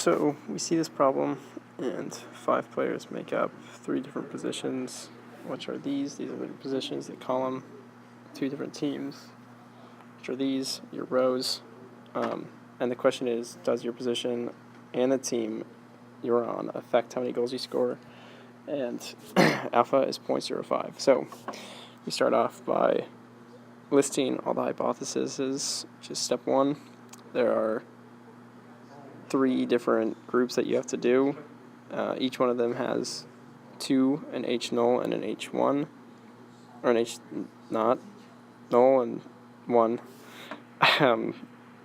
So we see this problem, and 5 players make up 3 different positions, which are these. These are the positions, the column, 2 different teams, which are these, your rows. And the question is, does your position and the team you're on affect how many goals you score? And alpha is 0.05. So we start off by listing all the hypotheses, which is step 1. There are 3 different groups that you have to do. Each one of them has 2, an H null and an H1, or an H not null and 1.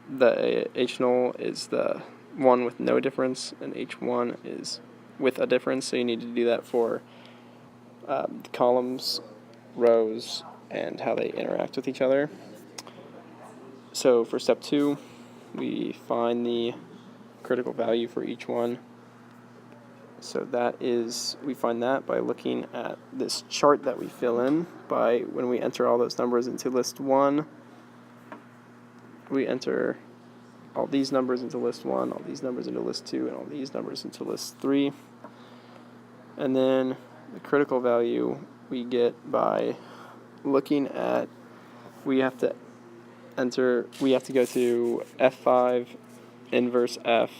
The H null is the one with no difference, and H1 is with a difference, so you need to do that for columns, rows, and how they interact with each other. So for step 2, we find the critical value for each one. So we find that by looking at this chart that we fill in by when we enter all those numbers into list 1. We enter all these numbers into list 1, all these numbers into list 2, and all these numbers into list 3. And then the critical value we get by looking at, we have to go to F5, inverse F,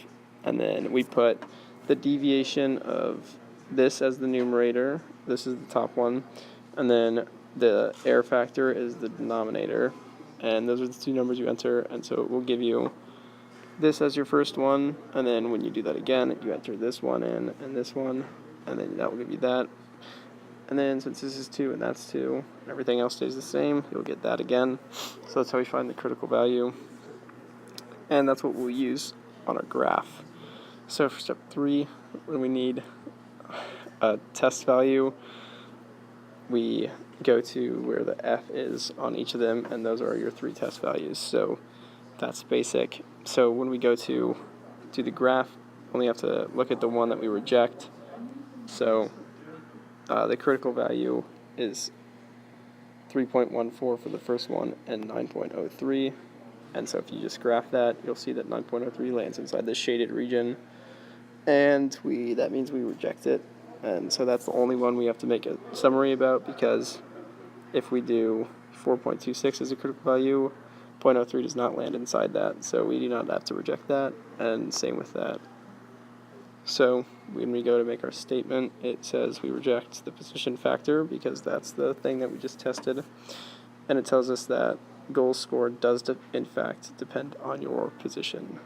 and then we put the deviation of this as the numerator. This is the top one. And then the error factor is the denominator. And those are the 2 numbers you enter, and so it will give you this as your first one, and then when you do that again, you enter this one in, and this one, and then that will give you that. And then since this is 2 and that's 2, and everything else stays the same, you'll get that again. So that's how we find the critical value. And that's what we'll use on our graph. So for step 3, when we need a test value, we go to where the F is on each of them, and those are your 3 test values. So that's basic. So when we go to the graph, we only have to look at the one that we reject. So the critical value is 3.14 for the first one and 9.03. And so if you just graph that, you'll see that 9.03 lands inside the shaded region, and that means we reject it. And so that's the only one we have to make a summary about, because if we do 4.26 as a critical value, 0.03 does not land inside that, so we do not have to reject that, and same with that. So when we go to make our statement, it says we reject the position factor because that's the thing that we just tested, and it tells us that goals scored does in fact depend on your position.